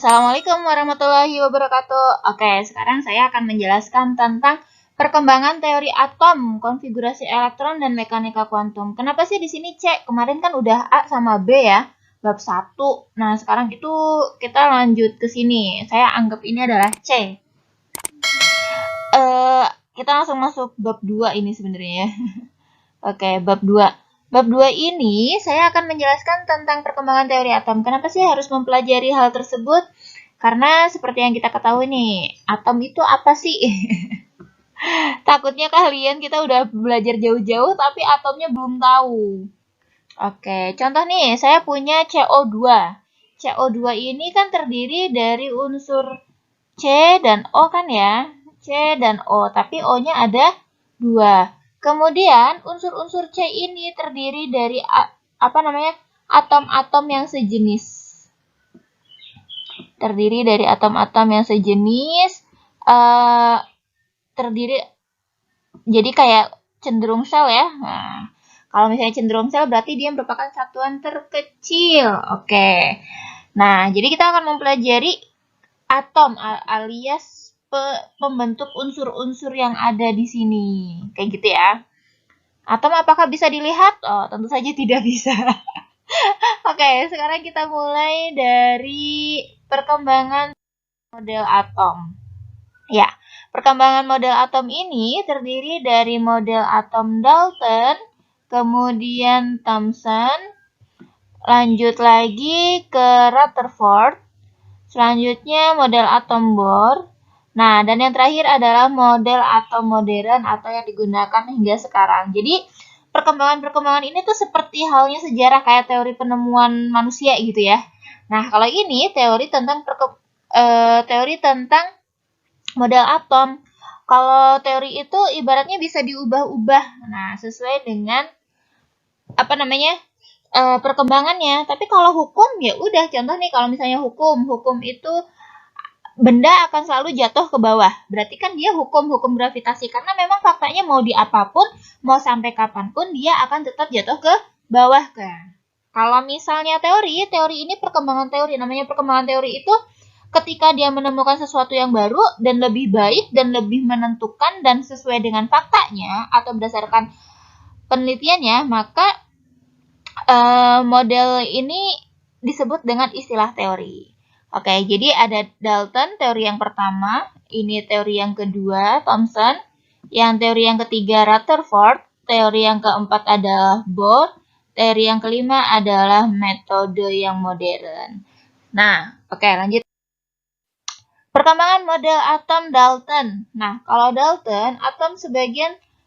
Assalamualaikum warahmatullahi wabarakatuh. Oke, sekarang saya akan menjelaskan tentang perkembangan teori atom, konfigurasi elektron, dan mekanika kuantum. Kenapa sih di sini C? Kemarin kan udah A sama B ya, bab 1. Nah, sekarang itu kita lanjut ke sini. Saya anggap ini adalah C. Kita langsung masuk bab 2 ini sebenarnya ya. Oke, bab 2. Bab 2 ini saya akan menjelaskan tentang perkembangan teori atom. Kenapa sih harus mempelajari hal tersebut? Karena seperti yang kita ketahui nih, atom itu apa sih? Takutnya kalian kita udah belajar jauh-jauh tapi atomnya belum tahu. Oke, contoh nih, saya punya CO2. CO2 ini kan terdiri dari unsur C dan O kan ya? C dan O, tapi O-nya ada 2. Kemudian unsur-unsur C ini terdiri dari atom-atom yang sejenis. Terdiri dari atom-atom yang sejenis, terdiri jadi kayak cenderung sel ya. Nah, kalau misalnya cenderung sel berarti dia merupakan satuan terkecil. Oke. Nah, jadi kita akan mempelajari atom alias pembentuk unsur-unsur yang ada di sini. Kayak gitu ya. Atom apakah bisa dilihat? Oh, tentu saja tidak bisa. Oke, sekarang kita mulai dari perkembangan model atom. Ya, perkembangan model atom ini terdiri dari model atom Dalton, kemudian Thomson, lanjut lagi ke Rutherford, selanjutnya model atom Bohr. Nah, dan yang terakhir adalah model atom modern atau yang digunakan hingga sekarang. Jadi, perkembangan-perkembangan ini tuh seperti halnya sejarah kayak teori penemuan manusia gitu ya. Nah, kalau ini teori tentang model atom. Kalau teori itu ibaratnya bisa diubah-ubah. Nah, sesuai dengan perkembangannya. Tapi kalau hukum ya udah, contoh nih kalau misalnya hukum itu benda akan selalu jatuh ke bawah. Berarti kan dia hukum gravitasi. Karena memang faktanya mau di apapun, mau sampai kapanpun, dia akan tetap jatuh ke bawah kan. Kalau misalnya teori ini perkembangan teori. Namanya perkembangan teori itu ketika dia menemukan sesuatu yang baru dan lebih baik dan lebih menentukan dan sesuai dengan faktanya atau berdasarkan penelitiannya, maka model ini disebut dengan istilah teori. Oke, jadi ada Dalton, teori yang pertama, ini teori yang kedua, Thomson, yang teori yang ketiga, Rutherford, teori yang keempat adalah Bohr, teori yang kelima adalah metode yang modern. Nah, oke lanjut. Perkembangan model atom Dalton. Nah, kalau Dalton, atom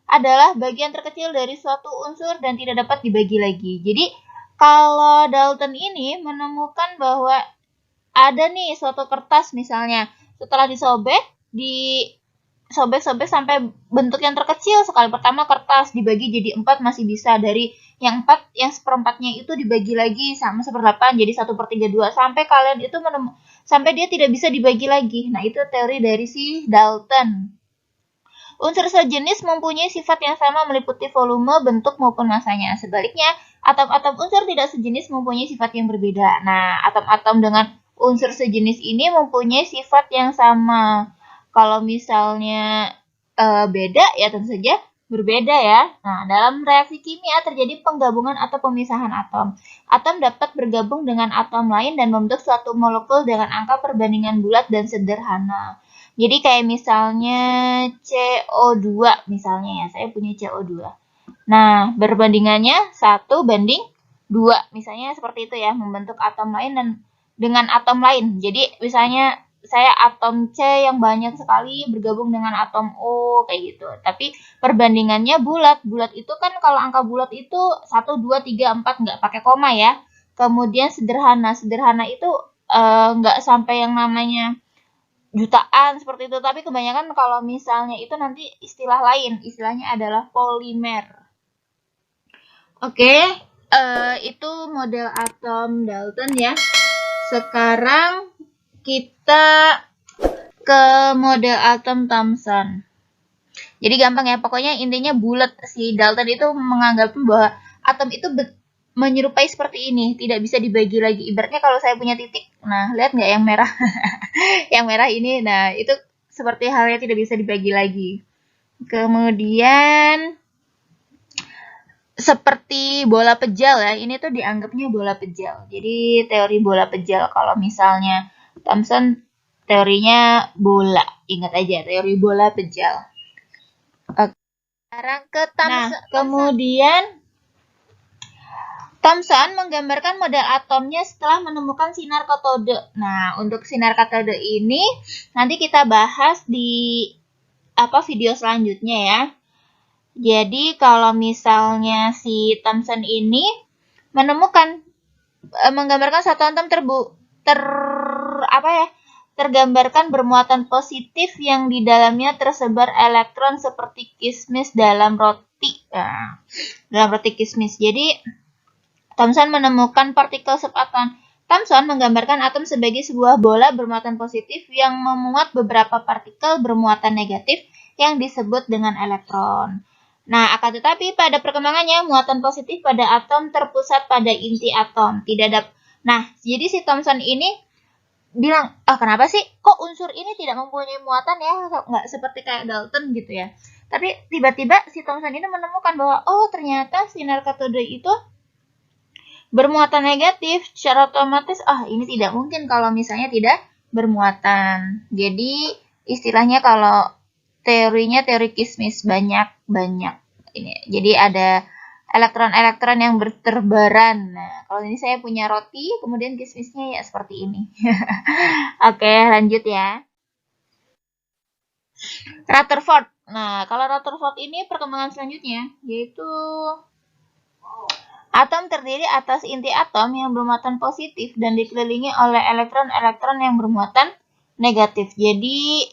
adalah bagian terkecil dari suatu unsur dan tidak dapat dibagi lagi. Jadi, kalau Dalton ini menemukan bahwa ada nih suatu kertas misalnya, setelah disobek sampai bentuk yang terkecil sekali. Pertama kertas dibagi jadi 4 masih bisa, dari yang 4 yang seperempatnya itu dibagi lagi sama 1/8 jadi 1/32 sampai kalian itu sampai dia tidak bisa dibagi lagi. Nah, itu teori dari si Dalton. Unsur sejenis mempunyai sifat yang sama meliputi volume, bentuk maupun masanya. Sebaliknya, atom-atom unsur tidak sejenis mempunyai sifat yang berbeda. Nah, atom-atom dengan unsur sejenis ini mempunyai sifat yang sama. Kalau misalnya beda, ya tentu saja berbeda ya. Nah, dalam reaksi kimia terjadi penggabungan atau pemisahan atom. Atom dapat bergabung dengan atom lain dan membentuk suatu molekul dengan angka perbandingan bulat dan sederhana. Jadi kayak misalnya CO2 misalnya ya, saya punya CO2. Nah, berbandingannya 1:2. Misalnya seperti itu ya, membentuk atom lain dan dengan atom lain. Jadi misalnya saya atom C yang banyak sekali bergabung dengan atom O kayak gitu. Tapi perbandingannya bulat. Bulat itu kan kalau angka bulat itu 1, 2, 3, 4 nggak pakai koma ya. Kemudian sederhana. Sederhana itu nggak sampai yang namanya jutaan seperti itu, tapi kebanyakan kalau misalnya itu nanti istilah lain, istilahnya adalah polimer. Oke, itu model atom Dalton ya. Sekarang kita ke model atom Thomson. Jadi gampang ya, pokoknya intinya bulat. Si Dalton itu menganggap bahwa atom itu menyerupai seperti ini, tidak bisa dibagi lagi. Ibaratnya kalau saya punya titik, nah lihat nggak yang merah? Yang merah ini, nah itu seperti halnya tidak bisa dibagi lagi. Kemudian seperti bola pejal ya, ini tuh dianggapnya bola pejal. Jadi teori bola pejal, kalau misalnya Thomson teorinya bola, ingat aja teori bola pejal. Oke. Sekarang ke Thomson. Nah, kemudian Thomson menggambarkan model atomnya setelah menemukan sinar katode. Nah, untuk sinar katode ini nanti kita bahas di video selanjutnya ya. Jadi kalau misalnya si Thomson ini menemukan menggambarkan satu atom tergambarkan bermuatan positif yang di dalamnya tersebar elektron seperti kismis dalam roti. Nah, dalam roti kismis. Jadi Thomson menemukan partikel subatom. Thomson menggambarkan atom sebagai sebuah bola bermuatan positif yang memuat beberapa partikel bermuatan negatif yang disebut dengan elektron. Nah, akan tetapi pada perkembangannya muatan positif pada atom terpusat pada inti atom. Nah, jadi si Thomson ini bilang, kenapa sih kok unsur ini tidak mempunyai muatan ya? Nggak seperti kayak Dalton gitu ya. Tapi tiba-tiba si Thomson ini menemukan bahwa ternyata sinar katode itu bermuatan negatif. Secara otomatis, ini tidak mungkin kalau misalnya tidak bermuatan. Jadi istilahnya kalau teorinya teori kismis, banyak ini. Jadi ada elektron-elektron yang berterbaran. Nah, kalau ini saya punya roti, kemudian kismisnya ya seperti ini. Oke, lanjut ya. Rutherford. Nah, kalau Rutherford ini perkembangan selanjutnya yaitu atom terdiri atas inti atom yang bermuatan positif dan dikelilingi oleh elektron-elektron yang bermuatan negatif. Jadi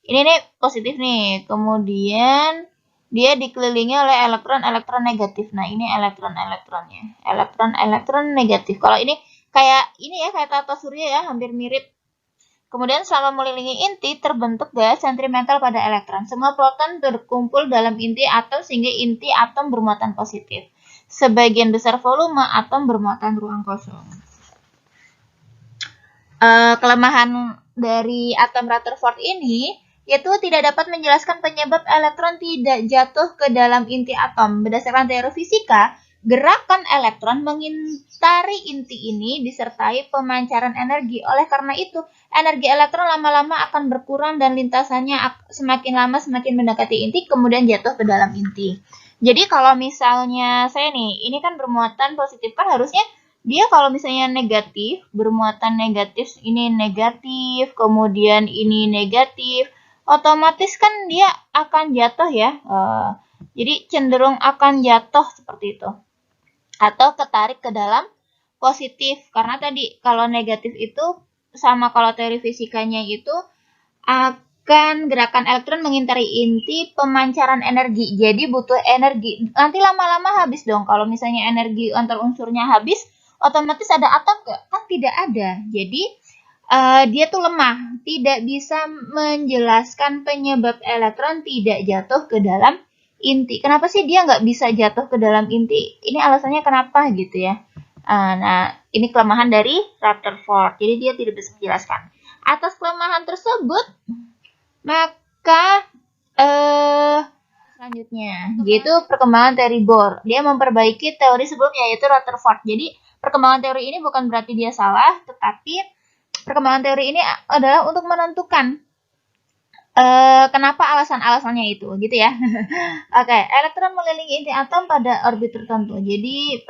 ini nih positif nih, kemudian dia dikelilingi oleh elektron-elektron negatif. Nah, ini elektron-elektronnya. Elektron-elektron negatif. Kalau ini kayak tata surya ya, hampir mirip. Kemudian selama mengelilingi inti terbentuk gaya sentrimetal pada elektron. Semua proton berkumpul dalam inti atom sehingga inti atom bermuatan positif. Sebagian besar volume atom bermuatan ruang kosong. Kelemahan dari atom Rutherford ini yaitu tidak dapat menjelaskan penyebab elektron tidak jatuh ke dalam inti atom. Berdasarkan teori fisika, gerakan elektron mengitari inti ini disertai pemancaran energi. Oleh karena itu, energi elektron lama-lama akan berkurang dan lintasannya semakin lama semakin mendekati inti, kemudian jatuh ke dalam inti. Jadi kalau misalnya saya nih, ini kan bermuatan positif, kan harusnya dia kalau misalnya negatif, bermuatan negatif, ini negatif, kemudian ini negatif, otomatis kan dia akan jatuh ya. Jadi cenderung akan jatuh seperti itu. Atau ketarik ke dalam positif. Karena tadi kalau negatif itu sama kalau teori fisikanya itu akan gerakan elektron mengitari inti pemancaran energi. Jadi butuh energi. Nanti lama-lama habis dong. Kalau misalnya energi antar unsurnya habis, otomatis ada atom nggak? Kan tidak ada. Jadi dia tuh lemah, tidak bisa menjelaskan penyebab elektron tidak jatuh ke dalam inti. Kenapa sih dia nggak bisa jatuh ke dalam inti? Ini alasannya kenapa gitu ya. Nah, ini kelemahan dari Rutherford. Jadi dia tidak bisa menjelaskan. Atas kelemahan tersebut, maka selanjutnya yaitu perkembangan teori Bohr. Dia memperbaiki teori sebelumnya yaitu Rutherford. Jadi perkembangan teori ini bukan berarti dia salah, tetapi perkembangan teori ini adalah untuk menentukan kenapa alasan-alasannya itu, gitu ya. Oke, elektron mengelilingi inti atom pada orbit tertentu. Jadi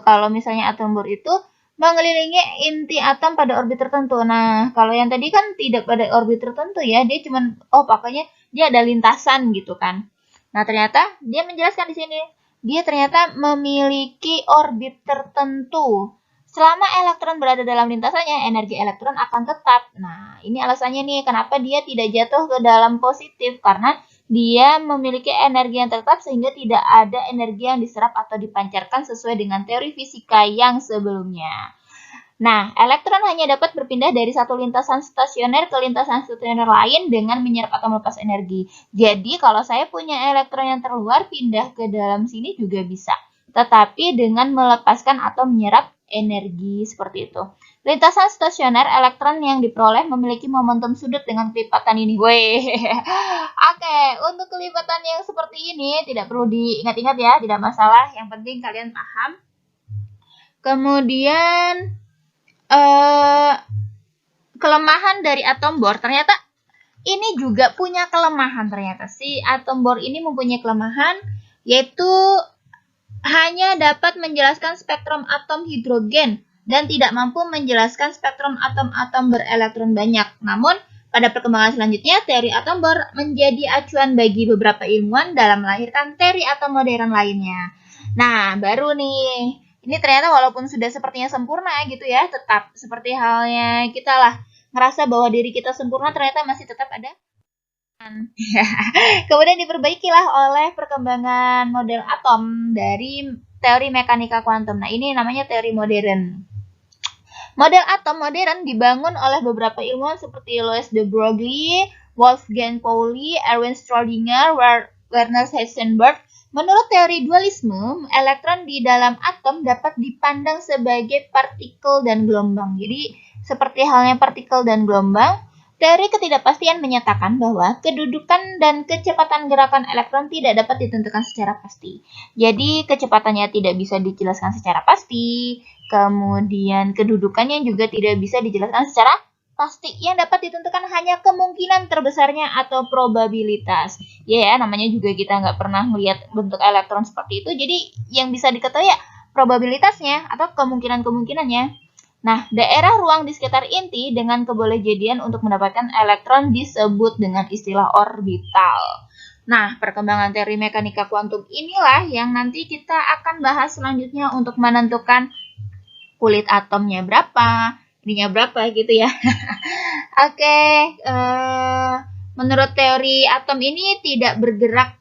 kalau misalnya atom Bohr itu mengelilingi inti atom pada orbit tertentu. Nah, kalau yang tadi kan tidak pada orbit tertentu ya, dia cuma pokoknya dia ada lintasan gitu kan. Nah, ternyata dia menjelaskan di sini, dia ternyata memiliki orbit tertentu. Selama elektron berada dalam lintasannya, energi elektron akan tetap. Nah, ini alasannya nih, kenapa dia tidak jatuh ke dalam positif. Karena dia memiliki energi yang tetap sehingga tidak ada energi yang diserap atau dipancarkan sesuai dengan teori fisika yang sebelumnya. Nah, elektron hanya dapat berpindah dari satu lintasan stasioner ke lintasan stasioner lain dengan menyerap atau melepas energi. Jadi, kalau saya punya elektron yang terluar, pindah ke dalam sini juga bisa. tetapi dengan melepaskan atau menyerap energi seperti itu. Lintasan stasioner elektron yang diperoleh memiliki momentum sudut dengan kelipatan ini. Weh. Oke, untuk kelipatan yang seperti ini tidak perlu diingat-ingat ya, tidak masalah. Yang penting kalian paham. Kemudian kelemahan dari atom bor, ternyata ini juga punya kelemahan ternyata. Si atom bor ini mempunyai kelemahan, yaitu hanya dapat menjelaskan spektrum atom hidrogen dan tidak mampu menjelaskan spektrum atom-atom berelektron banyak. Namun, pada perkembangan selanjutnya, teori atom bor menjadi acuan bagi beberapa ilmuwan dalam melahirkan teori atom modern lainnya. Nah, baru nih. Ini ternyata walaupun sudah sepertinya sempurna gitu ya, tetap seperti halnya kita lah. Ngerasa bahwa diri kita sempurna, ternyata masih tetap ada. Kemudian diperbaikilah oleh perkembangan model atom dari teori mekanika kuantum. Nah, ini namanya teori modern. Model atom modern dibangun oleh beberapa ilmuwan seperti Louis de Broglie, Wolfgang Pauli, Erwin Schrödinger, Werner Heisenberg. Menurut teori dualisme, elektron di dalam atom dapat dipandang sebagai partikel dan gelombang. Jadi, seperti halnya partikel dan gelombang, teori ketidakpastian menyatakan bahwa kedudukan dan kecepatan gerakan elektron tidak dapat ditentukan secara pasti. Jadi, kecepatannya tidak bisa dijelaskan secara pasti, kemudian kedudukannya juga tidak bisa dijelaskan secara pasti. Yang dapat ditentukan hanya kemungkinan terbesarnya atau probabilitas. Ya, namanya juga kita nggak pernah melihat bentuk elektron seperti itu, jadi yang bisa diketahui ya probabilitasnya atau kemungkinan-kemungkinannya. Nah, daerah ruang di sekitar inti dengan kebolehjadian untuk mendapatkan elektron disebut dengan istilah orbital. Nah, perkembangan teori mekanika kuantum inilah yang nanti kita akan bahas selanjutnya untuk menentukan kulit atomnya berapa, ininya berapa gitu ya. Oke, menurut teori atom ini tidak bergerak.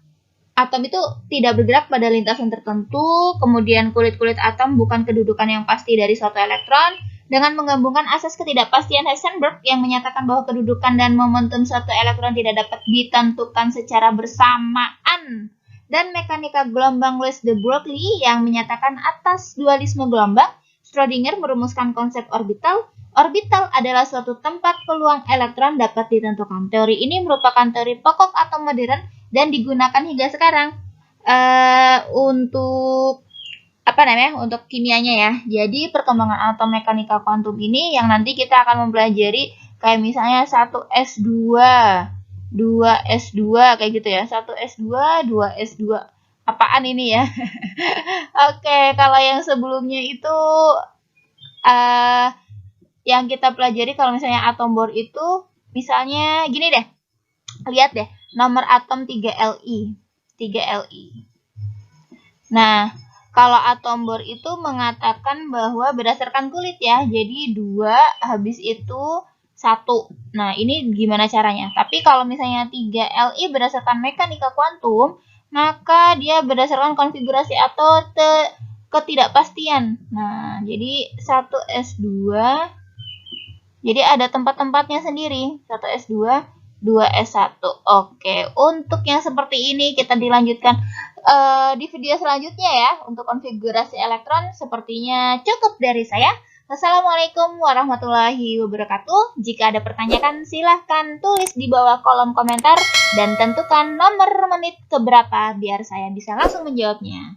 Atom itu tidak bergerak pada lintasan tertentu, kemudian kulit-kulit atom bukan kedudukan yang pasti dari suatu elektron, dengan menggabungkan asas ketidakpastian Heisenberg yang menyatakan bahwa kedudukan dan momentum suatu elektron tidak dapat ditentukan secara bersamaan, dan mekanika gelombang Louis de Broglie yang menyatakan atas dualisme gelombang. Schrödinger merumuskan konsep orbital. Orbital adalah suatu tempat peluang elektron dapat ditentukan. Teori ini merupakan teori pokok atom modern dan digunakan hingga sekarang untuk untuk kimianya ya. Jadi perkembangan atom mekanika kuantum ini yang nanti kita akan mempelajari kayak misalnya 1s2, 2s2 kayak gitu ya. 1s2, 2s2. Apaan ini ya? Oke, kalau yang sebelumnya itu yang kita pelajari kalau misalnya atom bor itu misalnya gini deh. Lihat deh, nomor atom 3Li. 3Li. Nah, kalau atom bor itu mengatakan bahwa berdasarkan kulit ya. Jadi 2 habis itu 1. Nah, ini gimana caranya? Tapi kalau misalnya 3Li berdasarkan mekanika kuantum, maka dia berdasarkan konfigurasi atau ketidakpastian. Nah, jadi 1s2. Jadi ada tempat-tempatnya sendiri. 1s2, 2s1. Oke, untuk yang seperti ini kita dilanjutkan di video selanjutnya ya. Untuk konfigurasi elektron sepertinya cukup dari saya. Wassalamualaikum warahmatullahi wabarakatuh. Jika ada pertanyaan silahkan tulis di bawah kolom komentar dan tentukan nomor menit keberapa biar saya bisa langsung menjawabnya.